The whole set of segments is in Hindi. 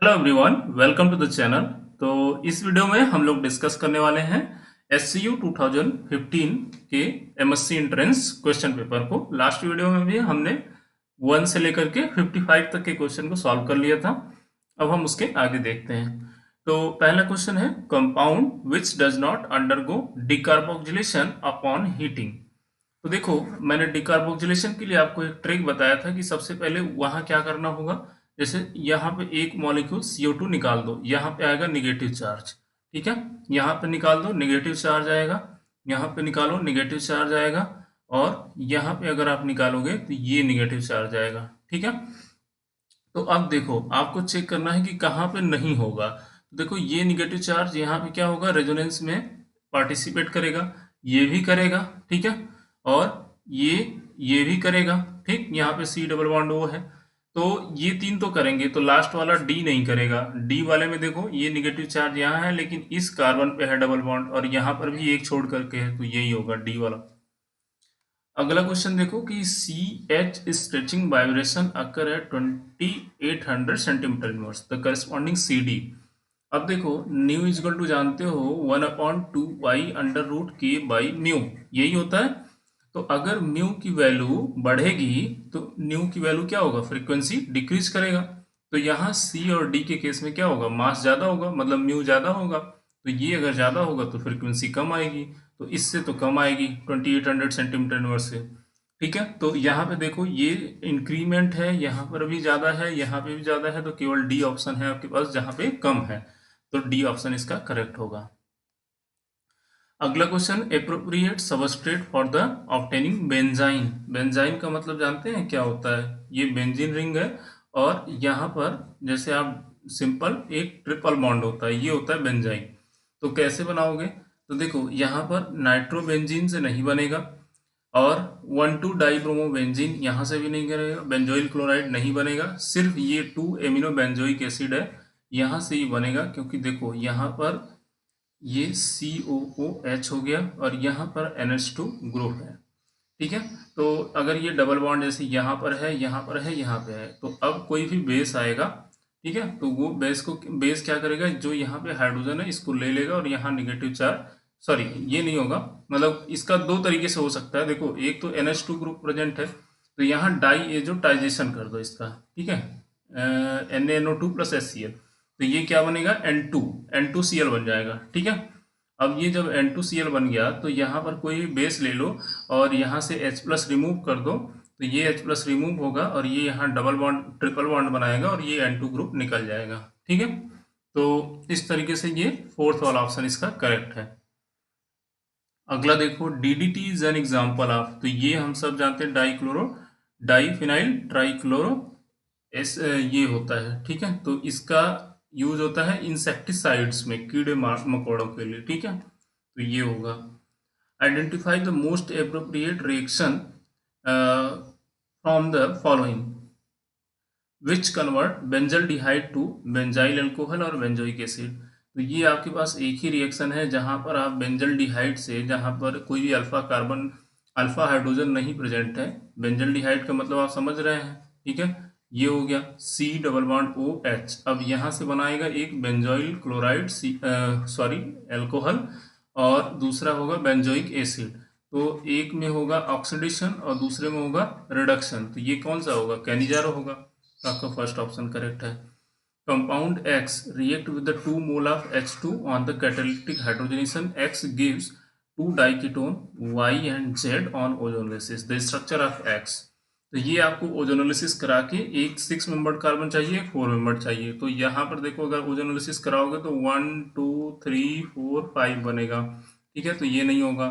Hello everyone, welcome to the channel. तो इस वीडियो में हम लोग डिस्कस करने वाले हैं SCU 2015 के MSc एंट्रेंस क्वेश्चन पेपर को। लास्ट वीडियो में भी हमने 1 से लेकर के 55 तक के क्वेश्चन को सॉल्व कर लिया था। अब हम उसके आगे देखते हैं। तो पहला क्वेश्चन है, compound which does not undergo decarboxylation upon heating. तो देखो, मैंने डिकार्बोक्सिलेशन के लिए आपको एक ट्रिक बताया था कि सबसे पहले वहां क्या करना होगा। जैसे यहाँ पे एक मॉलिक्यूल CO2 निकाल दो, यहाँ पे आएगा निगेटिव चार्ज। ठीक है, यहाँ पे निकाल दो निगेटिव चार्ज आएगा, यहाँ पे निकालो निगेटिव चार्ज आएगा, और यहाँ पे अगर आप निकालोगे तो ये निगेटिव चार्ज आएगा। ठीक है, तो अब देखो, आपको चेक करना है कि कहाँ पे नहीं होगा। तो देखो, ये निगेटिव चार्ज यहाँ पे क्या होगा, रेजोनेंस में पार्टिसिपेट करेगा, ये भी करेगा। ठीक है, और ये भी करेगा। ठीक, यहाँ पे C डबल बॉन्ड O है, तो ये तीन तो करेंगे, तो लास्ट वाला D नहीं करेगा। D वाले में देखो, ये निगेटिव चार्ज यहाँ है, लेकिन इस कार्बन पे है डबल बॉन्ड, और यहाँ पर भी एक छोड़ करके है, तो यही होगा D वाला। अगला क्वेश्चन देखो कि CH stretching vibration occur at 2800 centimetre inverse, the corresponding CD। अब देखो, न्यू इजकल टू जानते हो 1/2 पाई अंडर रूट के बाई म्यू, यही होता है। तो अगर म्यू की वैल्यू बढ़ेगी तो न्यू की वैल्यू क्या होगा, फ्रीक्वेंसी डिक्रीज करेगा। तो यहाँ C और D के केस में क्या होगा, मास ज्यादा होगा, मतलब म्यू ज्यादा होगा। तो ये अगर ज्यादा होगा तो फ्रीक्वेंसी कम आएगी, तो इससे तो कम आएगी 2800 सेंटीमीटर इनवर्स से। ठीक है, तो यहाँ पे देखो, ये इंक्रीमेंट है, यहाँ पर भी ज्यादा है, यहाँ पे भी ज्यादा है, तो केवल D ऑप्शन है आपके पास जहाँ पे कम है। तो D ऑप्शन इसका करेक्ट होगा। अगला question, appropriate substrate for the obtaining benzene. Benzene का मतलब जानते हैं क्या होता है, ये बेंजीन रिंग है, और यहाँ पर जैसे आप सिंपल एक ट्रिपल बॉन्ड होता है, ये होता है बेंजाइन। तो कैसे बनाओगे, तो देखो, यहाँ पर नाइट्रोबेंजीन से नहीं बनेगा, और 1,2-डाइब्रोमोबेंजीन यहाँ से भी नहीं करेगा, बेंजोइल क्लोराइड नहीं बनेगा, सिर्फ ये 2 एमिनो बेंजोइक एसिड है, यहाँ से ही बनेगा। क्योंकि देखो, यहाँ पर ये COOH हो गया, और यहाँ पर NH2 ग्रुप है। ठीक है, तो अगर ये डबल बॉन्ड जैसे यहाँ पर है, यहाँ पर है, यहाँ पे है, तो अब कोई भी बेस आएगा, ठीक है, तो वो बेस क्या करेगा, जो यहाँ पे हाइड्रोजन है इसको ले लेगा, और यहाँ निगेटिव चार्ज, सॉरी ये नहीं होगा, मतलब इसका दो तरीके से हो सकता है। देखो, एक तो NH2 ग्रुप प्रेजेंट है, तो यहाँ डाइएजोटाइजेशन कर दो इसका। ठीक है, NaNO2 प्लस HCl, तो ये क्या बनेगा, N2Cl बन जाएगा। ठीक है, अब ये जब N2Cl बन गया, तो यहाँ पर कोई भी बेस ले लो, और यहाँ से H प्लस रिमूव कर दो, तो ये H प्लस रिमूव होगा, और ये यहाँ डबल बॉन्ड ट्रिपल बॉन्ड बनाएगा, और ये N2 ग्रुप निकल जाएगा। ठीक है, तो इस तरीके से ये फोर्थ वाला ऑप्शन इसका करेक्ट है। अगला देखो, DDT is an example of, तो ये हम सब जानते हैं, डाइफिनाइल ट्राइक्लोरो एस, ये होता है। ठीक है, तो इसका यूज होता है इंसेक्टिसाइड्स में, कीड़े मकोड़ों के लिए। ठीक है, तो ये होगा। Identify the most appropriate reaction from the following which convert benzaldehyde to benzyl alcohol और बेंजोइक एसिड। तो ये आपके पास एक ही रिएक्शन है जहां पर आप बेंजल डिहाइड से, जहां पर कोई भी अल्फा हाइड्रोजन नहीं प्रेजेंट है, बेंजल डिहाइड का मतलब आप समझ रहे हैं। ठीक है, ये हो गया C डबल बॉन्ड OH, अब यहाँ से बनाएगा एक बेंजोइल क्लोराइड, सॉरी एल्कोहल, और दूसरा होगा बेंजोइक एसिड। तो एक में होगा ऑक्सीडेशन और दूसरे में होगा रिडक्शन, तो ये कौन सा होगा, कैनिजारो होगा। तो आपका फर्स्ट ऑप्शन करेक्ट है। Compound X react with the 2 mole of H2 on the catalytic hydrogenation. X gives 2 diketone Y and Z on ozonolysis. The structure of X. तो ये आपको ओजोनोलिसिस करा के एक 6 मेंबर्ड कार्बन चाहिए, एक 4 मेंबर्ड चाहिए। तो यहाँ पर देखो, अगर ओजोनोलिसिस कराओगे तो 1 2 3 4 5 बनेगा। ठीक है, तो ये नहीं होगा।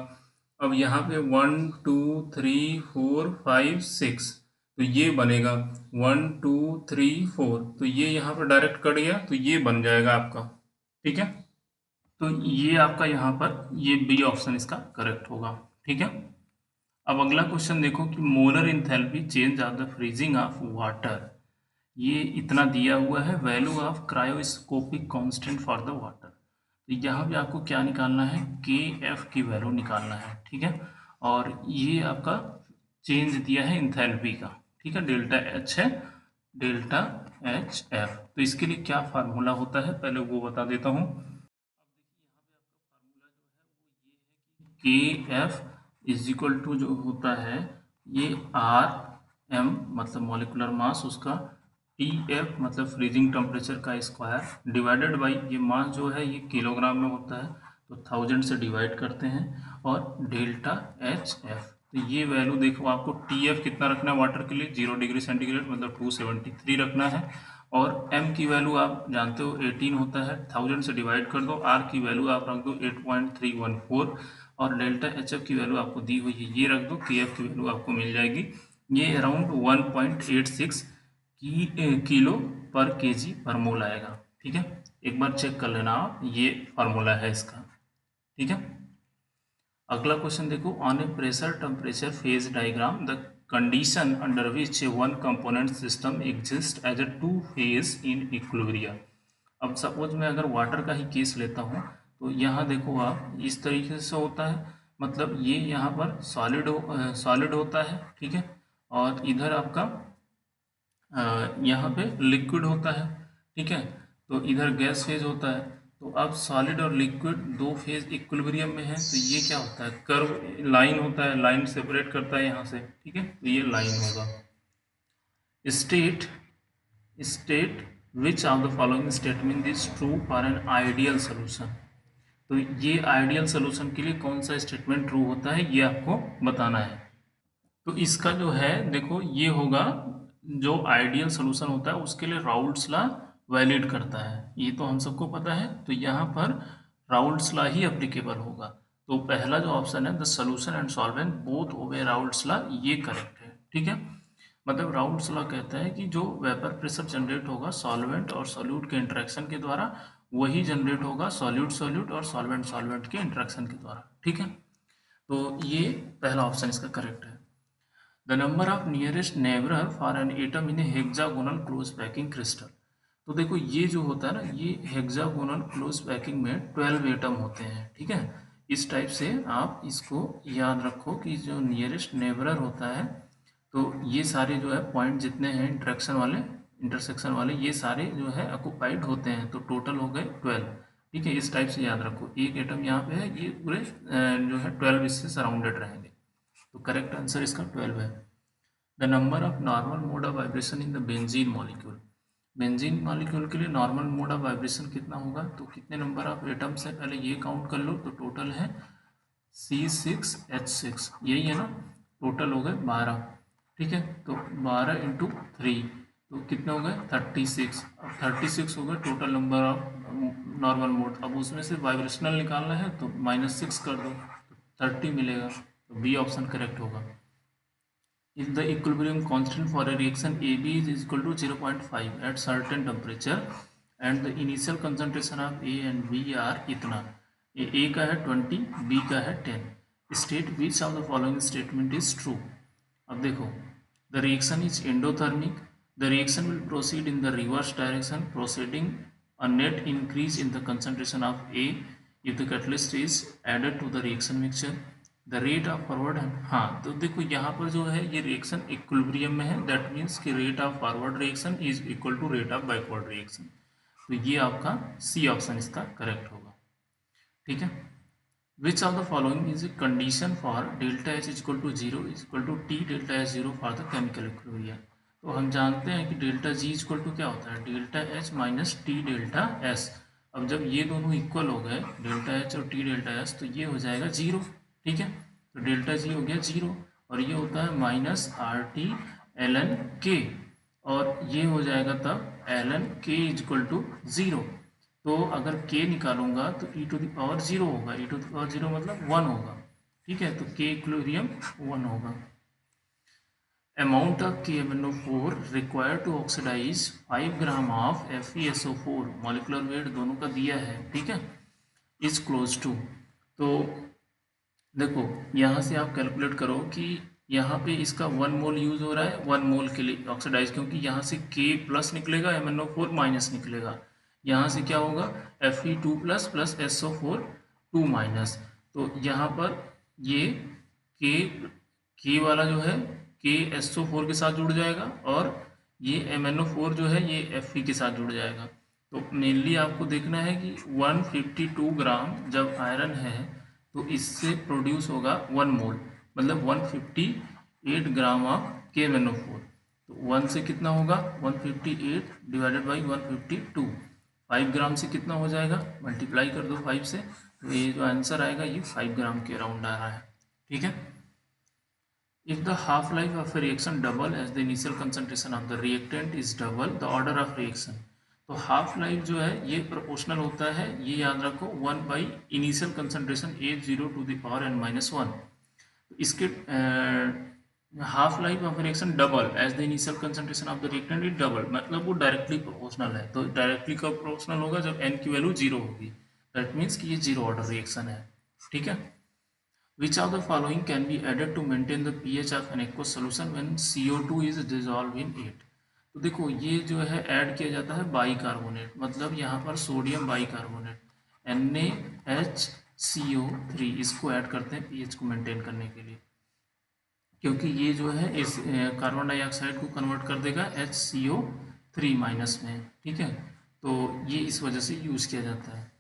अब यहाँ पे 1 2 3 4 5 6, तो ये बनेगा 1 2 3 4, तो ये यहाँ पर डायरेक्ट कट गया, तो ये बन जाएगा आपका। ठीक है, तो ये आपका यहाँ पर ये B ऑप्शन इसका करेक्ट होगा। ठीक है, अब अगला क्वेश्चन देखो कि molar enthalpy change of the freezing of water, ये इतना दिया हुआ है, value of cryoscopic constant for the water. तो यहाँ पे आपको क्या निकालना है, KF की वैल्यू निकालना है। ठीक है, और ये आपका चेंज दिया है इंथैल्पी का। ठीक है, डेल्टा H है, डेल्टा HF। तो इसके लिए क्या फार्मूला होता है पहले वो बता देता हूँ। के एफ इज इक्वल टू जो होता है ये RM मतलब मॉलिकुलर मास उसका, TF मतलब फ्रीजिंग टेम्परेचर का स्क्वायर डिवाइडेड बाई ये मास जो है ये किलोग्राम में होता है तो 1000 से डिवाइड करते हैं और डेल्टा HF। तो ये वैल्यू देखो आपको TF कितना रखना है वाटर के लिए 0 डिग्री सेंटीग्रेड मतलब 273 रखना है और m की वैल्यू आप जानते हो 18 होता है 1000 से डिवाइड कर दो, r की वैल्यू आप रख दो 8.314 और डेल्टा HF की वैल्यू आपको दी हुई है ये रख दो, KF की वैल्यू आपको मिल जाएगी ये अराउंड 1.86 किलो पर केजी पर मोल आएगा। ठीक है, एक बार चेक कर लेना आप, ये फार्मूला है इसका। ठीक है, अगला क्वेश्चन देखो, on a pressure temperature phase diagram the condition under which one component system exist as a two phase in equilibrium. अब सपोज मैं अगर वाटर का ही केस लेता हूँ तो यहाँ देखो आप इस तरीके से होता है, मतलब ये यहाँ पर सॉलिड होता है। ठीक है, और इधर आपका यहाँ पे लिक्विड होता है। ठीक है, तो इधर गैस फेज होता है। तो अब सॉलिड और लिक्विड दो फेज इक्विलिब्रियम में है तो ये क्या होता है, कर्व लाइन होता है, लाइन सेपरेट करता है यहाँ से। ठीक है, तो ये लाइन होगा। State state which of the following statement is true for an ideal solution. तो ये आइडियल सोल्यूशन के लिए कौन सा स्टेटमेंट ट्रू होता है ये आपको बताना है। तो इसका जो है देखो ये होगा, जो आइडियल सोल्यूशन होता है उसके लिए राउल्ट्स लॉ वैलिड करता है, ये तो हम सबको पता है। तो यहाँ पर राउल्ट्स लॉ ही अप्लीकेबल होगा। तो पहला जो ऑप्शन है the solution and solvent both obey Raoult's law, ये करेक्ट है। ठीक है, मतलब राउल्ट्स लॉ कहता है कि जो वेपर प्रेशर जनरेट होगा सॉल्वेंट और सॉल्यूट के इंटरेक्शन के द्वारा वही जनरेट होगा सॉल्यूट सॉल्यूट और सॉल्वेंट सॉल्वेंट के इंटरेक्शन के द्वारा। ठीक है, तो ये पहला ऑप्शन इसका करेक्ट है। The number of nearest नेबरर for an atom in hexagonal close packing crystal. तो देखो ये जो होता है ना, ये हेक्सागोनल क्लोज पैकिंग में 12 एटम होते हैं। ठीक है, इस टाइप से आप इसको याद रखो कि जो नियरेस्ट नेबरर होता है तो ये सारे जो है पॉइंट जितने हैं इंटरसेक्शन वाले ये सारे जो है ऑक्युपाइड होते हैं, तो टोटल हो गए 12। ठीक है, इस टाइप से याद रखो, एक एटम यहाँ पे है, ये पूरे जो है 12 इससे सराउंडेड रहेंगे। तो करेक्ट आंसर इसका 12 है। The number of normal mode of vibration in the benzene molecule. Benzene molecule के लिए नॉर्मल मोड ऑफ वाइब्रेशन कितना होगा, तो कितने नंबर ऑफ एटम्स है पहले ये काउंट कर लो। तो टोटल है C6H6, यही है ना, टोटल हो गए 12। ठीक है, तो 12 इंटू 3 तो कितने हो गए 36। अब 36 हो गए total number of normal mode. अब उसमें से वाइब्रेशनल निकालना है तो -6 कर दो तो 30 मिलेगा। तो बी ऑप्शन करेक्ट होगा। If the equilibrium constant for a reaction AB is equal to 0.5 at certain temperature and the initial concentration of A and B are इतना, A का है 20, B का है 10, state which of the following statement is true। अब देखो, the reaction is endothermic, the reaction will proceed in the reverse direction proceeding a net increase in the concentration of A if the catalyst is added to the reaction mixture, the rate of forward है। हाँ, तो देखो यहाँ पर जो है ये रिएक्शन इक्विलिब्रियम में है, दैट मीन्स कि rate of forward reaction is equal to rate of backward reaction. तो ये आपका सी ऑप्शन इसका करेक्ट होगा। ठीक है, which of the following is a condition for delta H equal to 0 is equal to T delta H 0 for the chemical equilibrium. तो हम जानते हैं कि डेल्टा जी इक्वल टू क्या होता है, delta H minus T delta S. अब जब ये दोनों इक्वल हो गए डेल्टा एच और टी डेल्टा एस तो ये हो जाएगा 0। ठीक है, तो डेल्टा जी हो गया 0 और ये होता है माइनस RT ln K और ये हो जाएगा तब ln K इक्वल टू 0। तो अगर K निकालूंगा तो e टू द पावर 0 होगा, e टू द पावर 0 मतलब 1 होगा। ठीक है, तो K इक्विलिब्रियम 1 होगा। Amount of KMnO4 required to oxidise 5 gram of FeSO4 molecular weight दोनों का दिया है। ठीक है, इज क्लोज टू। तो देखो यहाँ से आप कैलकुलेट करो कि यहाँ पे इसका 1 मोल यूज हो रहा है 1 मोल के लिए ऑक्सीडाइज, क्योंकि यहाँ से K प्लस निकलेगा MnO4 माइनस निकलेगा, यहाँ से क्या होगा Fe2 plus plus SO4 2 minus. तो यहाँ पर ये K वाला जो है K SO4 के साथ जुड़ जाएगा और ये MnO4 जो है ये Fe के साथ जुड़ जाएगा। तो मेनली आपको देखना है कि 152 ग्राम जब आयरन है तो इससे प्रोड्यूस होगा 1 मोल, मतलब 158 ग्राम ऑफ KMnO4। तो 1 से कितना होगा 158 डिवाइडेड बाई 152, 5 ग्राम से कितना हो जाएगा, मल्टीप्लाई कर दो 5 से, तो ये जो आंसर आएगा ये 5 ग्राम के अराउंड आ रहा है। ठीक है। If the half-life of a reaction double as the initial concentration of the reactant is double the order of reaction, तो हाफ लाइफ जो है ये प्रोपोर्शनल होता है, ये याद रखो 1 by initial concentration H0 to the power n-1। इसके half life of reaction double as the initial concentration of the reactant is double, मतलब वो डायरेक्टली प्रोपोर्शनल है। तो डायरेक्टली कब प्रोपोर्शनल होगा, जब n की वैल्यू 0 होगी, दैट मीन्स कि ये 0 ऑर्डर रिएक्शन है। ठीक है। Which of the following can be added to maintain the pH of an aqueous solution when CO2 is dissolved in it? तो देखो ये जो है ऐड किया जाता है बाइकार्बोनेट, मतलब यहाँ पर सोडियम बाइकार्बोनेट NaHCO3, इसको ऐड करते हैं pH को मेंटेन करने के लिए, क्योंकि ये जो है इस कार्बन डाइऑक्साइड को कन्वर्ट कर देगा HCO3 माइनस में। ठीक है, तो ये इस वजह से यूज किया जाता है।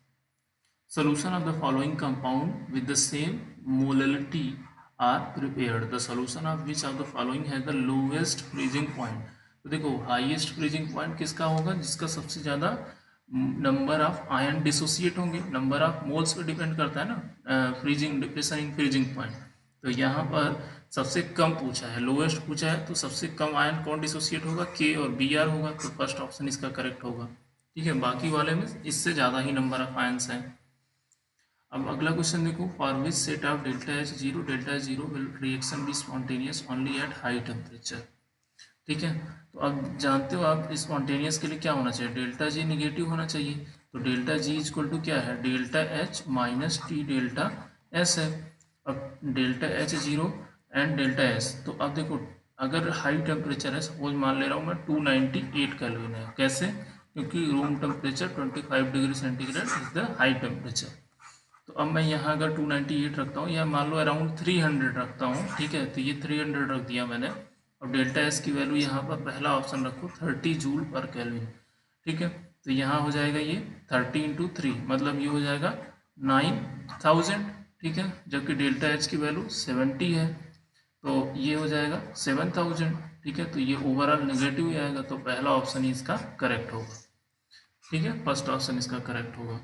Solution of the following compound with the same molality are prepared. The solution of which of the following has the lowest freezing point? तो देखो हाईएस्ट फ्रीजिंग पॉइंट किसका होगा, जिसका सबसे ज़्यादा नंबर ऑफ आयन डिसोसिएट होंगे, नंबर ऑफ मोल्स पे डिपेंड करता है ना freezing depression in freezing point. तो यहाँ पर सबसे कम पूछा है, लोएस्ट पूछा है, तो सबसे कम आयन कौन डिसोसिएट होगा, K और Br होगा, तो फर्स्ट ऑप्शन इसका करेक्ट होगा। ठीक है, बाकी वाले में इससे ज़्यादा ही नंबर ऑफ आयन्स हैं। अब अगला क्वेश्चन देखो, for which set of delta H zero will reaction be spontaneous only at high temperature. ठीक है, तो अब जानते हो आप स्पॉन्टेनियस के लिए क्या होना चाहिए, डेल्टा जी निगेटिव होना चाहिए। तो डेल्टा जी इक्वल टू क्या है, delta H minus T delta S है। अब delta H zero and delta S, तो अब देखो अगर हाई टेम्परेचर है, सपोज मान ले रहा हूँ मैं 298 केल्विन है, कैसे, क्योंकि room temperature 25 degree centigrade is the high temperature. तो अब मैं यहाँ अगर 298 रखता हूँ या मान लो अराउंड 300 रखता हूँ, ठीक है, तो ये 300 रख दिया मैंने। अब डेल्टा एस की वैल्यू यहाँ पर पहला ऑप्शन रखो 30 जूल पर केल्विन। ठीक है, तो यहाँ हो जाएगा ये 30 इंटू 3, मतलब ये हो जाएगा 9000। ठीक है, जबकि डेल्टा एच की वैल्यू 70 है, तो ये हो जाएगा 7000। ठीक है, तो ये ओवरऑल नेगेटिव ही आएगा, तो पहला ऑप्शन ही इसका करेक्ट होगा। ठीक है, फर्स्ट ऑप्शन इसका करेक्ट होगा।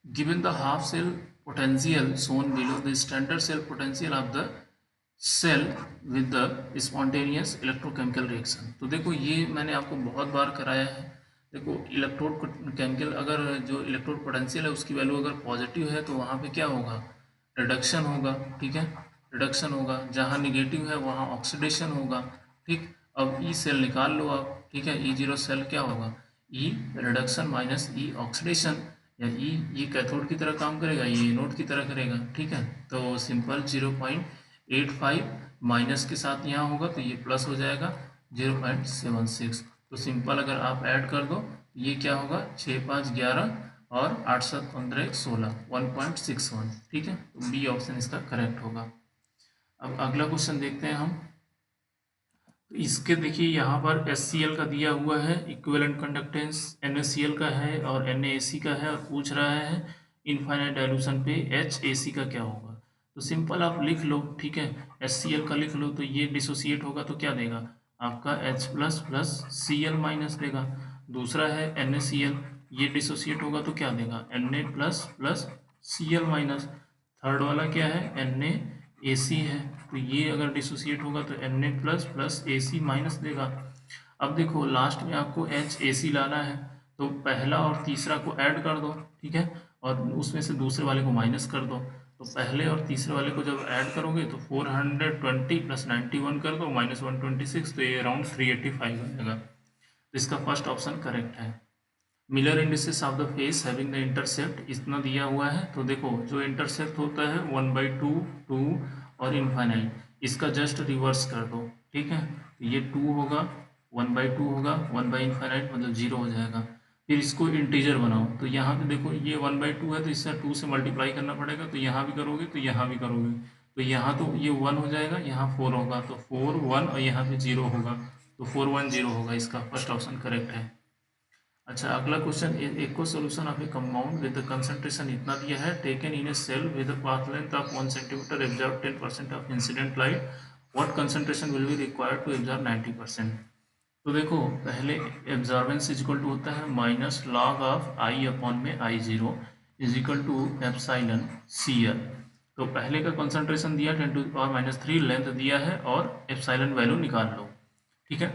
Given the half cell potential shown below, the standard cell potential of the cell with the spontaneous electrochemical reaction। तो देखो ये मैंने आपको बहुत बार कराया है। देखो इलेक्ट्रोड केमिकल, अगर जो इलेक्ट्रोड पोटेंशियल है उसकी वैल्यू अगर पॉजिटिव है तो वहाँ पे क्या होगा, रिडक्शन होगा। ठीक है, रिडक्शन होगा, जहाँ निगेटिव है वहाँ ऑक्सीडेशन होगा। ठीक, अब ई सेल निकाल लो आप। ठीक है, E0 सेल क्या होगा, ई रिडक्शन माइनस ई ऑक्सीडेशन, या ये कैथोड की तरह काम करेगा, ये एनोड की तरह करेगा। ठीक है, तो सिंपल 0.85 माइनस के साथ यहाँ होगा तो ये प्लस हो जाएगा 0.76। तो सिंपल अगर आप ऐड कर दो ये क्या होगा, 6 5 11 और 8 7 15 16, 1.61। ठीक है, तो बी ऑप्शन इसका करेक्ट होगा। अब अगला क्वेश्चन देखते हैं हम। तो इसके देखिए यहाँ पर HCl का दिया हुआ है, इक्विवेलेंट कंडक्टेंस NaCl का है और NaAc का है, और पूछ रहा है इनफाइनाइट डाइल्यूशन पे HAC का क्या होगा। तो सिंपल आप लिख लो। ठीक है, HCl का लिख लो, तो ये डिसोसिएट होगा तो क्या देगा आपका H plus plus Cl minus देगा। दूसरा है NaCl, ये डिसोसिएट होगा तो क्या देगा Na plus plus Cl minus. Third वाला क्या है NaAc है, तो ये अगर डिसोसिएट होगा तो Na plus plus AC minus देगा। अब देखो लास्ट में आपको HAC लाना है, तो पहला और तीसरा को ऐड कर दो। ठीक है, और उसमें से दूसरे वाले को माइनस कर दो। तो पहले और तीसरे वाले को जब ऐड करोगे तो 420 प्लस 91 कर दो माइनस 126, तो ये अराउंड 385 आ जाएगा। तो इसका फर्स्ट ऑप्शन करेक्ट है। Miller indices of the face having the intercept इतना दिया हुआ है, तो देखो जो इंटरसेप्ट होता है 1/2 2 और इनफाइनाइट, इसका जस्ट रिवर्स कर दो। ठीक है, तो ये 2 होगा, 1/2 होगा, 1/इनफाइनाइट मतलब 0 हो जाएगा। फिर इसको इंटीजर बनाओ, तो यहाँ पे देखो ये 1/2 है तो इससे 2 से मल्टीप्लाई करना पड़ेगा, तो यहाँ भी करोगे तो यहाँ भी करोगे, तो यहाँ तो ये 1 हो जाएगा, यहाँ 4 होगा, तो 4 1 और यहाँ पे 0 होगा। तो 410 होगा, इसका फर्स्ट ऑप्शन करेक्ट है। अच्छा, अगला क्वेश्चन, एक को solution of a compound with the concentration इतना दिया है, taken in a cell with a path length of 1 centimetre, absorb 10% of incident light, what concentration will be required to absorb 90%। तो देखो, पहले एब्जॉर्बेंस इज इक्वल टू होता है minus log of I upon में I zero is equal to epsilon C L. तो पहले का कंसंट्रेशन दिया 10⁻³ लेंथ दिया है और एप्सिलॉन वैल्यू निकाल लो, ठीक है।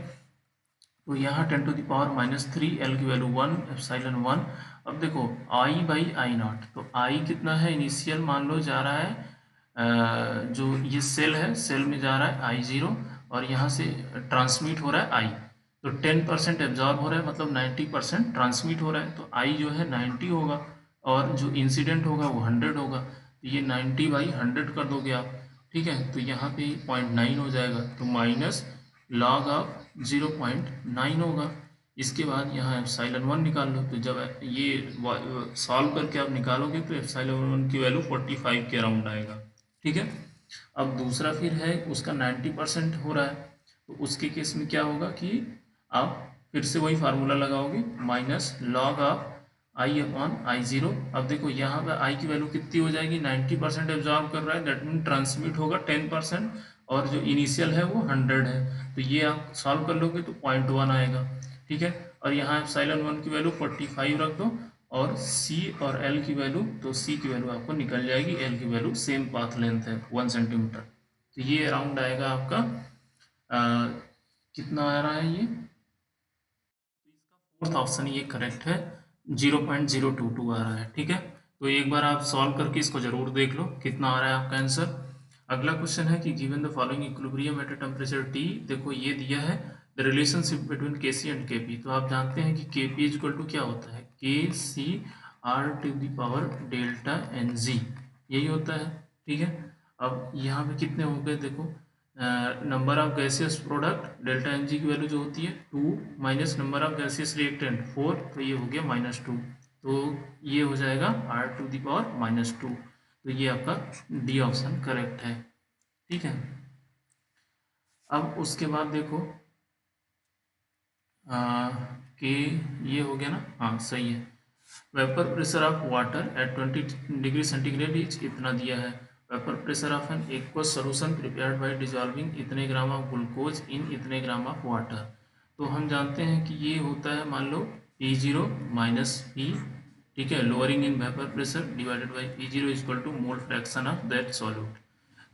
तो यहाँ 10⁻³ एल की वैल्यू 1, एप्सिलॉन 1। अब देखो आई बाई आई नॉट, तो आई कितना है इनिशियल, मान लो जा रहा है जो ये सेल है, सेल में जा रहा है आई जीरो, और यहाँ से ट्रांसमिट हो रहा है आई, तो 10% एब्जॉर्ब हो रहा है, मतलब 90% ट्रांसमिट हो रहा है, तो आई जो है 90 होगा, और जो इंसिडेंट होगा वो 100 होगा, तो ये 90/100 कर दोगे आप, ठीक है। तो यहाँ पे 0.9 हो जाएगा, तो माइनस लॉग ऑफ 0.9 होगा। इसके बाद यहाँ एप्सिलॉन 1 निकाल लो, तो जब ये सॉल्व करके आप निकालोगे तो एप्सिलॉन 1 की वैल्यू 45 के अराउंड आएगा, ठीक है। अब दूसरा फिर है, उसका 90% हो रहा है, तो उसके केस में क्या होगा कि आप फिर से वही फार्मूला लगाओगे, minus log of I upon I zero. अब देखो यहाँ पे आई की वैल्यू कितनी हो जाएगी, 90% एब्जॉर्ब कर रहा है, दैट मीन ट्रांसमिट होगा 10%, और जो इनिशियल है वो 100 है, तो ये आप सॉल्व कर लोगे तो 0.1 आएगा, ठीक है। और यहाँ एप्सिलॉन 1 की वैल्यू 45 रख दो, और C और L की वैल्यू, तो C की वैल्यू आपको निकल जाएगी, L की वैल्यू सेम पाथ लेंथ है 1 सेंटीमीटर, तो ये अराउंड आएगा आपका कितना आ रहा है ये, फोर्थ ऑप्शन ये करेक्ट है, 0.022 आ रहा है, ठीक है। तो एक बार आप सॉल्व करके इसको जरूर देख लो कितना आ रहा है आपका आंसर। अगला क्वेश्चन है कि given the following equilibrium at a temperature T, देखो ये दिया है the relationship between Kc and Kp, तो आप जानते हैं कि Kp इज इक्वल टू क्या होता है, Kc R to the power delta Ng, यही होता है, ठीक है। अब यहाँ पे कितने हो गए, देखो number of gaseous product delta N G की वैल्यू जो होती है 2, minus number of gaseous reactant 4, तो ये हो गया -2, तो ये हो जाएगा R टू द पावर -2, तो ये आपका डी ऑप्शन करेक्ट है, ठीक है। अब उसके बाद देखो कि ये हो गया ना, हाँ सही है। Vapour pressure of water at 20 degree centigrade is इतना दिया है, vapour pressure of an aqueous solution prepared by dissolving इतने ग्राम ऑफ ग्लूकोज इन इतने ग्राम ऑफ वाटर। तो हम जानते हैं कि ये होता है, मान लो P0 माइनस P, ठीक है, lowering in vapour pressure divided by P0 equal to mole fraction of that solute.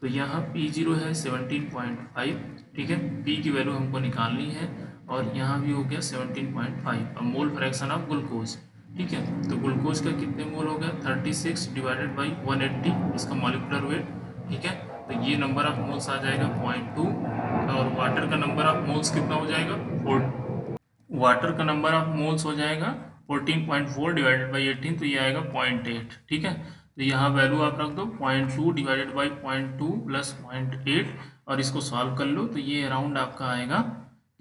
तो यहाँ P0 है 17.5, ठीक है, P की वैल्यू हमको निकालनी है, और यहाँ भी हो गया 17.5। अब मोल फ्रैक्शन ऑफ ग्लूकोज, ठीक है, तो ग्लूकोज का कितने मोल हो गया 36 डिवाइडेड बाई 180, इसका मॉलिक्यूलर वेट, ठीक है। तो ये नंबर ऑफ मोल्स आ जाएगा 0.2, और वाटर का नंबर ऑफ मोल्स कितना हो जाएगा 4, वाटर का नंबर ऑफ मोल्स हो जाएगा 14.4 डिवाइडेड बाई 18, तो ये आएगा 0.8, ठीक है। तो यहाँ वैल्यू आप रख दो 0.2 डिवाइडेड बाई 0.2 प्लस 0.8, और इसको सॉल्व कर लो, तो ये अराउंड आपका आएगा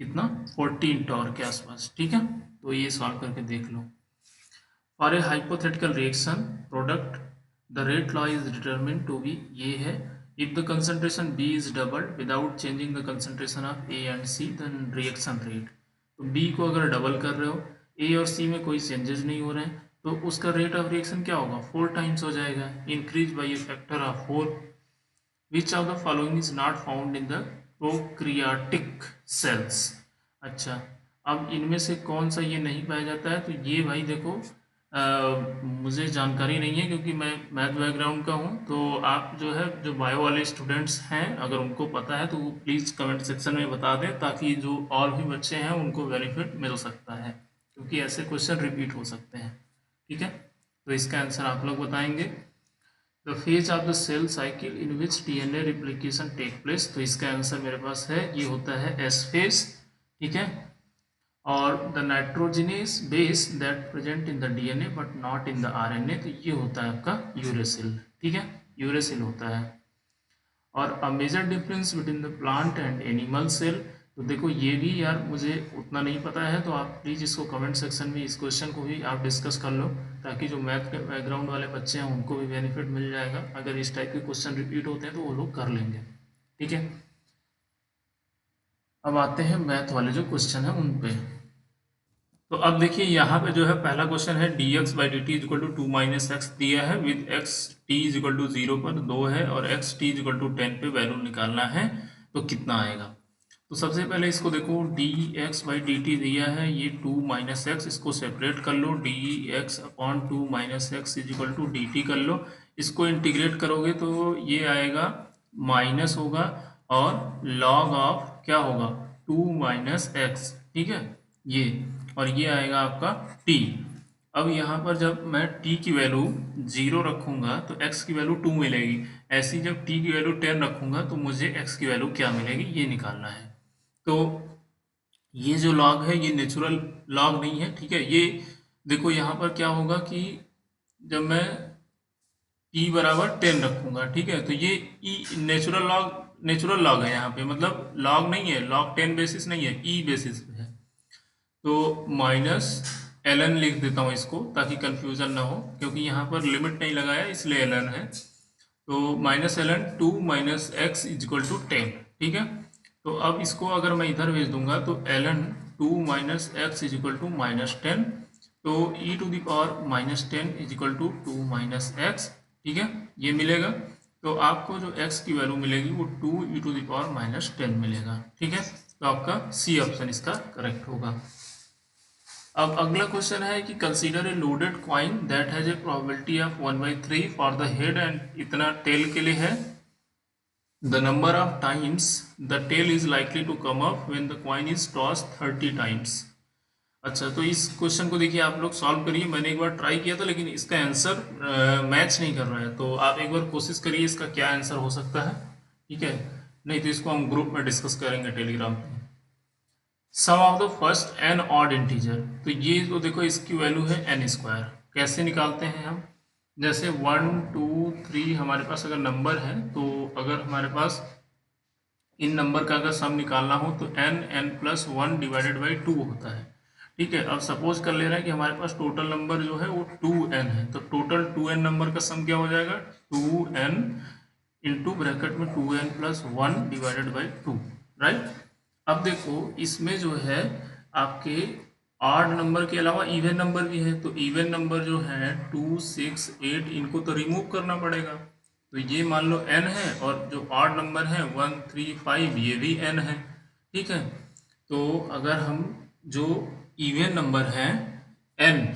कितना 14 टॉर के आसपास, ठीक है। तो ये सॉल्व करके देख लो। For a hypothetical reaction product the rate law is determined to be, ये है, if the concentration B is doubled without changing the concentration of A and C, then reaction rate, तो B को अगर डबल कर रहे हो, A और C में कोई चेंजेस नहीं हो रहे हैं, तो उसका रेट ऑफ रिएक्शन क्या होगा 4 टाइम्स हो जाएगा, increase by a factor of 4। Which of the following is not found in the prokaryotic cells. अच्छा, अब इनमें से कौन सा ये नहीं पाया जाता है, तो ये भाई देखो मुझे जानकारी नहीं है, क्योंकि मैं मैथ बैकग्राउंड का हूँ, तो आप जो है जो बायो वाले स्टूडेंट्स हैं अगर उनको पता है तो वो प्लीज़ कमेंट सेक्शन में बता दें, ताकि जो और भी बच्चे हैं उनको बेनिफिट मिल सकता है, क्योंकि ऐसे क्वेश्चन रिपीट हो सकते हैं, ठीक है। तो इसका आंसर आप लोग बताएंगे। The phase of the cell cycle in which DNA replication take place, तो इसका आंसर मेरे पास है, ये होता है S फेज, ठीक है। और the nitrogenous base that present in the DNA but not in the RNA, तो ये होता है आपका यूरेसिल, ठीक है, यूरेसिल होता है। और a major difference between the plant and animal cell, तो देखो ये भी यार मुझे उतना नहीं पता है, तो आप प्लीज़ इसको कमेंट सेक्शन में इस क्वेश्चन को भी आप डिस्कस कर लो, ताकि जो मैथ के बैकग्राउंड वाले बच्चे हैं उनको भी बेनिफिट मिल जाएगा, अगर इस टाइप के क्वेश्चन रिपीट होते हैं तो वो लोग कर लेंगे, ठीक है। अब आते हैं मैथ वाले जो क्वेश्चन है उन पे। तो अब देखिए यहाँ पे जो है पहला क्वेश्चन है d x by D t is equal to 2 minus x दिया है with x t is equal to 0 पर 2 है और x t is equal to 10 पे वैल्यू निकालना है, तो कितना आएगा। तो सबसे पहले इसको देखो, D x by D T दिया है ये 2 माइनस एक्स, इसको सेपरेट कर लो, D X upon 2 minus x is equal to D T कर लो। इसको इंटीग्रेट करोगे तो ये आएगा माइनस होगा और लॉग ऑफ क्या होगा 2 माइनस एक्स, ठीक है ये, और ये आएगा आपका t। अब यहाँ पर जब मैं t की वैल्यू 0 रखूंगा तो x की वैल्यू 2 मिलेगी, ऐसी जब t की वैल्यू 10 रखूंगा तो मुझे x की वैल्यू क्या मिलेगी ये निकालना है। तो ये जो लॉग है ये नेचुरल लॉग नहीं है, ठीक है। ये देखो यहाँ पर क्या होगा कि जब मैं t बराबर 10 रखूंगा, ठीक है, तो ये नेचुरल लॉग है यहाँ पे, मतलब लॉग नहीं है, लॉग 10 बेसिस नहीं है, e बेसिस पे है। तो माइनस ln लिख देता हूँ इसको ताकि कंफ्यूजन ना हो, क्योंकि यहाँ पर लिमिट नहीं लगाया इसलिए ln है। तो minus ln 2 minus x is equal to 10, ठीक है। तो अब इसको अगर मैं इधर भेज दूंगा तो ln 2 minus x is equal to minus 10, तो e to the power minus 10 is equal to 2 minus x, ठीक है, ये मिलेगा। तो आपको जो x की वैल्यू मिलेगी वो 2 e to the power minus 10 मिलेगा, ठीक है। तो आपका सी ऑप्शन इसका करेक्ट होगा। अब अगला क्वेश्चन है कि consider a loaded coin that has a probability of 1/3 for the head and इतना टेल के लिए है। The number of times the tail is likely to come up when the coin is toss 30 times. अच्छा, तो इस क्वेश्चन को देखिए आप लोग सॉल्व करिए। मैंने एक बार ट्राई किया था लेकिन इसका आंसर मैच नहीं कर रहा है, तो आप एक बार कोशिश करिए इसका क्या आंसर हो सकता है, ठीक है। नहीं तो इसको हम ग्रुप में डिस्कस करेंगे टेलीग्राम पे। Sum of the first N odd integer, तो ये तो देखो इसकी वैल्यू है एन स्क्वायर। कैसे निकालते हैं हम, जैसे 1 2 3 हमारे पास अगर नंबर है तो अगर हमारे पास इन नंबर का अगर सम निकालना हो तो n प्लस 1 डिवाइडेड बाई 2 होता है, ठीक है। अब सपोज कर ले रहे हैं कि हमारे पास टोटल नंबर जो है वो 2n है, तो टोटल 2n नंबर का सम क्या हो जाएगा 2n इंटू ब्रैकेट में 2n plus 1 divided by 2, right. अब देखो इसमें जो है आपके ऑड नंबर के अलावा इवन नंबर भी है, तो इवन नंबर जो है 2 6 8 इनको तो रिमूव करना पड़ेगा। तो ये मान लो n है और जो ऑड नंबर है 1 3 5 ये भी n है, ठीक है। तो अगर हम जो इवन नंबर है n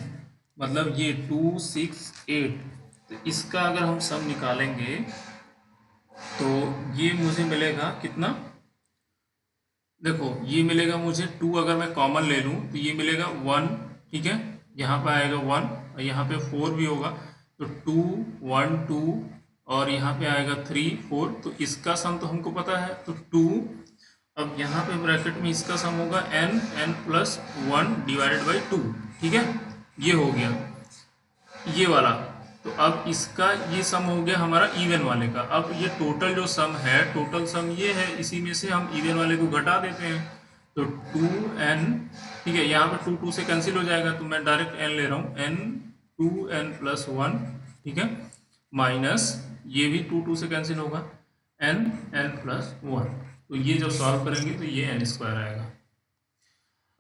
मतलब ये 2 6 8, तो इसका अगर हम सम निकालेंगे तो ये मुझे मिलेगा कितना, देखो ये मिलेगा मुझे 2, अगर मैं कॉमन ले लूँ तो ये मिलेगा 1, ठीक है, यहाँ पे आएगा 1 और यहाँ पे 4 भी होगा, तो 2 1 2 और यहाँ पे आएगा 3 4, तो इसका सम तो हमको पता है, तो 2, अब यहाँ पे ब्रैकेट में इसका सम होगा n प्लस 1 डिवाइडेड बाई 2, ठीक है, ये हो गया ये वाला। तो अब इसका ये सम हो गया हमारा इवन वाले का। अब ये टोटल जो सम है, टोटल सम ये है, इसी में से हम इवन वाले को घटा देते हैं, तो 2n, ठीक है, यहाँ पे 2 2 से कैंसिल हो जाएगा, तो मैं डायरेक्ट n ले रहा हूँ, n 2n प्लस 1, ठीक है, माइनस ये भी 2 2 से कैंसिल होगा n प्लस 1, तो ये जब सॉल्व करेंगे तो ये n स्क्वायर आएगा।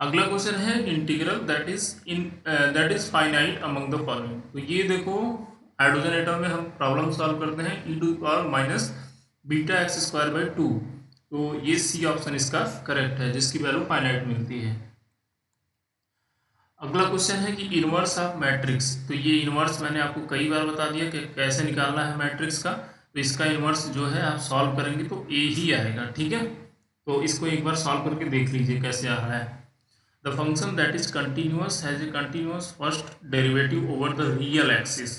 अगला क्वेश्चन है integral that is finite among the following. तो ये देखो हाइड्रोजन एटम में हम प्रॉब्लम सॉल्व करते हैं e to power minus beta x square by 2, तो ये सी ऑप्शन इसका करेक्ट है जिसकी वैल्यू फाइनाइट मिलती है। अगला क्वेश्चन है कि इनवर्स ऑफ मैट्रिक्स, तो ये इनवर्स मैंने आपको कई बार बता दिया कि कैसे निकालना है मैट्रिक्स का, तो इसका इनवर्स जो है आप सॉल्व करेंगे तो ए ही आएगा, ठीक है। तो इसको एक बार सॉल्व करके देख लीजिए कैसे आ रहा है। The function that is continuous has a continuous first derivative over the real axis।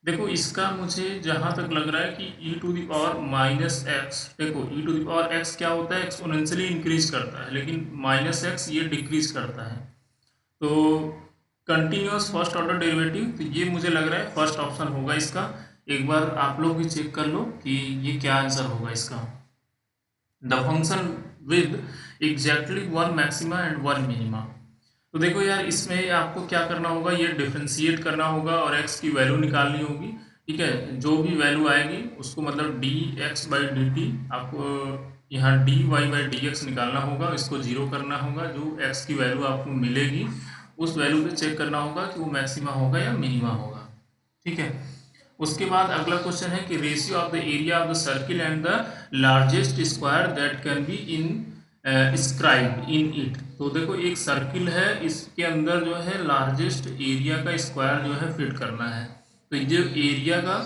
देखो इसका मुझे जहां तक लग रहा है कि e to the power minus x, देखो e to the power x क्या होता है, एक्सपोनेंशियली इंक्रीज करता है, लेकिन माइनस एक्स ये डिक्रीज करता है। तो कंटिन्यूअस फर्स्ट ऑर्डर डेरिवेटिव, तो ये मुझे लग रहा है फर्स्ट ऑप्शन होगा इसका। एक बार आप लोग भी चेक कर लो कि ये क्या आंसर होगा इसका। The function with exactly 1 maxima and 1 minima. तो देखो यार इसमें आपको क्या करना होगा, ये डिफ्रेंशिएट करना होगा और x की वैल्यू निकालनी होगी, ठीक है। जो भी वैल्यू आएगी उसको मतलब d x by D t आपको यहाँ d y by d x निकालना होगा, इसको जीरो करना होगा, जो एक्स की वैल्यू आपको मिलेगी उस वैल्यू पे चेक करना होगा कि वो मैक्सिमा होगा या मिनिमा होगा। ठीक है, उसके बाद अगला क्वेश्चन है कि ratio of the area of the circle and the largest square that can be scribe in it. तो देखो एक सर्किल है, इसके अंदर जो है लार्जेस्ट एरिया का स्क्वायर जो है फिट करना है। तो जो एरिया का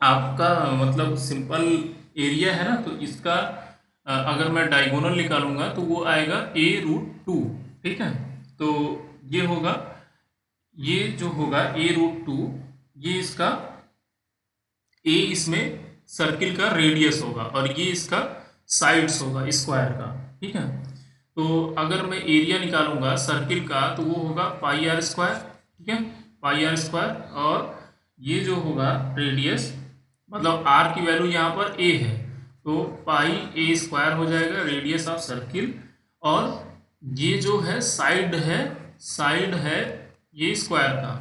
आपका मतलब सिंपल एरिया है ना, तो इसका अगर मैं डायगोनल निकालूंगा तो वो आएगा a√2। ठीक है, तो ये होगा, ये जो होगा a√2, ये इसका a इसमें सर्किल का रेडियस होगा और ये इसका साइड्स होगा स्क्वायर का। ठीक है, तो अगर मैं एरिया निकालूंगा सर्किल का तो वो होगा पाई आर स्क्वायर। ठीक है, पाई आर स्क्वायर, और ये जो होगा रेडियस मतलब आर की वैल्यू यहाँ पर ए है, तो पाई ए स्क्वायर हो जाएगा रेडियस ऑफ सर्किल, और ये जो है साइड है ये स्क्वायर का।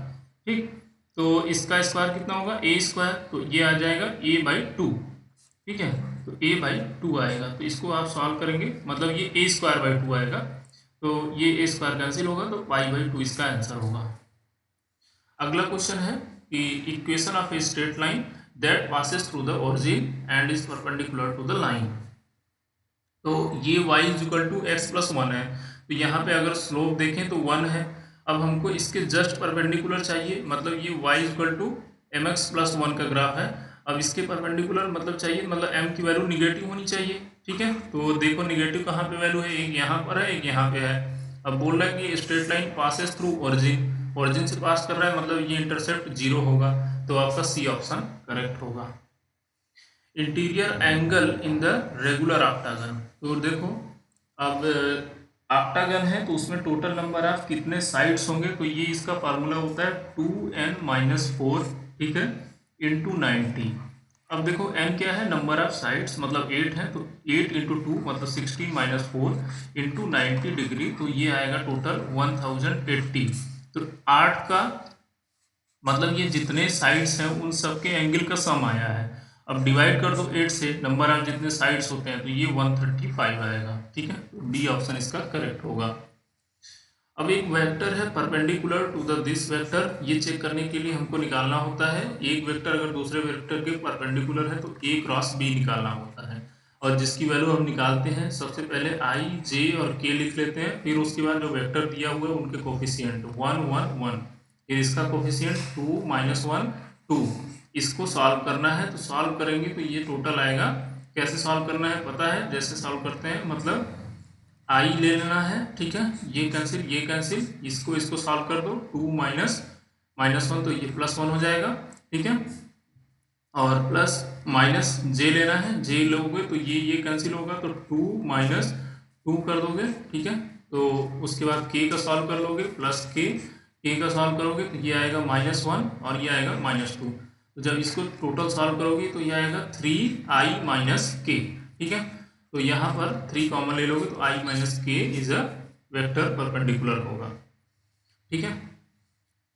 ठीक, तो इसका स्क्वायर कितना होगा ए स्क्वायर, तो ये आ जाएगा a/2। ठीक है, तो a/2 आएगा, तो इसको आप सॉल्व करेंगे मतलब ये a²/2 आएगा, तो ये a स्क्वायर कैंसिल होगा, तो पाई/2 इसका आंसर होगा। अगला क्वेश्चन है कि equation of a straight line that passes through the origin and is perpendicular to the line. तो ये y = x+1 है, तो यहाँ पे अगर स्लोप देखें तो 1 है। अब हमको इसके जस्ट परपेंडिकुलर चाहिए, मतलब ये y = mx+1 का ग्राफ है। अब इसके परपेंडिकुलर मतलब चाहिए, मतलब m की वैल्यू निगेटिव होनी चाहिए। ठीक है, तो देखो निगेटिव कहाँ पे वैल्यू है, एक यहाँ पर है एक यहाँ पे है। अब बोल रहा है कि straight line passes through origin से पास कर रहा है, मतलब ये इंटरसेप्ट 0 होगा, तो आपका सी ऑप्शन करेक्ट होगा। Interior angle in the regular octagon, तो देखो अब ऑक्टागन है तो उसमें टोटल नंबर ऑफ कितने साइड्स होंगे, तो ये इसका फार्मूला होता है 2n-4, ठीक है, इंटू 90। अब देखो n क्या है, नंबर ऑफ साइड्स मतलब 8 है, तो 8 × 2 मतलब 16 - 4 इंटू 90 डिग्री, तो ये आएगा टोटल 1080। तो 8 का मतलब ये जितने साइड्स हैं उन सबके एंगल का सम आया है। अब डिवाइड कर दो 8 से, नंबर ऑफ जितने साइड्स होते हैं, तो ये 135 आएगा। ठीक है, तो डी ऑप्शन इसका करेक्ट होगा। अब एक वेक्टर है perpendicular to the this vector, ये चेक करने के लिए हमको निकालना होता है एक वेक्टर अगर दूसरे वेक्टर के परपेंडिकुलर है तो a क्रॉस b निकालना होता है, और जिसकी वैल्यू हम निकालते हैं सबसे पहले i, j और k लिख लेते हैं, फिर उसके बाद जो वेक्टर दिया हुआ है उनके कोफिशिएंट 1 1 1, फिर इसका कोफिशिएंट 2 - 1 2, इसको सॉल्व करना है। तो सॉल्व करेंगे तो ये टोटल आएगा। कैसे सॉल्व करना है पता है, जैसे सॉल्व करते हैं मतलब आई ले लेना है। ठीक है, ये कैंसिल, इसको सॉल्व कर दो, 2 - -1 तो ये +1 हो जाएगा। ठीक है, और प्लस माइनस जे लेना है, जे लोगे तो ये कैंसिल होगा, तो 2 - 2 कर दोगे। ठीक है, तो उसके बाद के का सॉल्व कर लोगे, प्लस के का सॉल्व करोगे तो ये आएगा -1 और ये आएगा -2। तो जब इसको टोटल सॉल्व करोगे तो ये आएगा 3i - k। ठीक है, तो यहाँ पर 3 कॉमन ले लोगे तो i - k is a vector perpendicular होगा। ठीक है,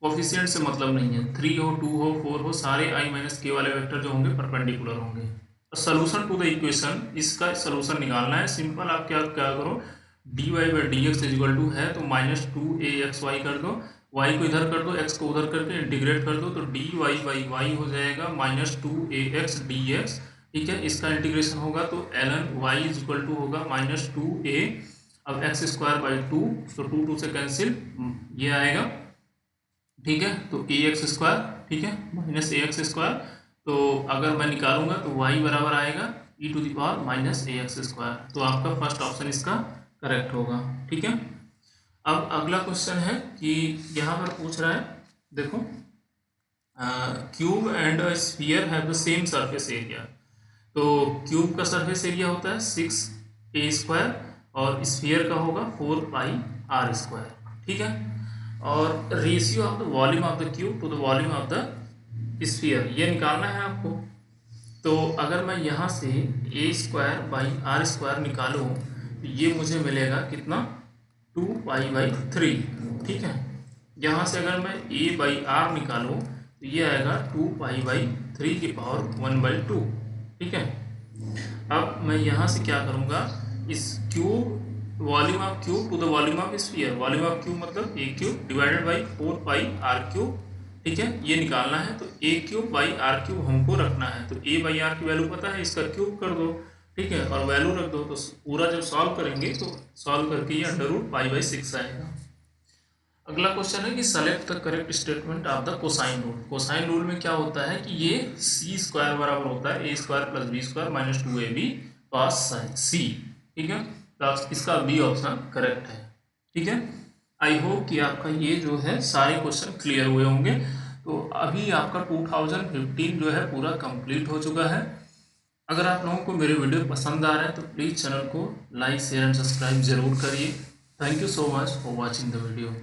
कोफिशिएंट से मतलब नहीं है, 3 हो 2 हो 4 हो, सारे i - k वाले वेक्टर जो होंगे परपेंडिकुलर होंगे। तो सोल्यूशन टू द इक्वेशन, इसका सोल्यूशन निकालना है। सिंपल आप क्या करो, dy/dx = है तो -2axy कर दो, y को इधर कर दो, x को उधर करके इंटीग्रेट कर दो, तो dy/y हो जाएगा -2ax dx। ठीक है, इसका इंटीग्रेशन होगा तो ln y = होगा -2a, अब x²/2, तो 2 से कैंसिल, ये आएगा। ठीक है, तो ax², ठीक है, -ax², तो अगर मैं निकालूंगा तो y बराबर आएगा e⁻−ax², तो आपका फर्स्ट ऑप्शन इसका करेक्ट होगा। ठीक है, अब अगला क्वेश्चन है कि यहाँ पर पूछ रहा है, देखो cube and a sphere have the same surface area. तो क्यूब का सरफेस एरिया होता है 6a² और स्फीयर का होगा 4πr²। ठीक है, और ratio of the volume of the cube to the volume of the sphere ये निकालना है आपको। तो अगर मैं यहाँ से a²/r² निकालूँ तो ये मुझे मिलेगा कितना, 2π/3। ठीक है, यहाँ से अगर मैं a/r निकालूँ तो ये आएगा 2π/3 की पावर 1/2। ठीक है, अब मैं यहाँ से क्या करूँगा, इस cube volume of cube to the volume of sphere, volume of cube मतलब A cube divided by 4 pi R cube, ठीक है, ये निकालना है। तो A cube by R cube हमको रखना है, तो ए बाई आर की वैल्यू पता है, इसका क्यूब कर दो, ठीक है, और वैल्यू रख दो। तो पूरा जब सॉल्व करेंगे तो सॉल्व करके ये अंडर रूट पाई बाई 6 आएगा। अगला क्वेश्चन है कि select the correct statement of the cosine rule. Cosine rule में क्या होता है कि ये सी स्क्वायर बराबर होता है A square plus B square minus 2ab cos C, ठीक है, तो इसका बी ऑप्शन करेक्ट है, ठीक है। आई होप कि आपका ये जो है सारे क्वेश्चन क्लियर हुए होंगे। तो अभी आपका 2015 जो है पूरा कंप्लीट हो चुका है। अगर आप लोगों को मेरे वीडियो पसंद आ रहे हैं तो प्लीज़ चैनल को लाइक शेयर एंड सब्सक्राइब जरूर करिए। Thank you so much for watching the video.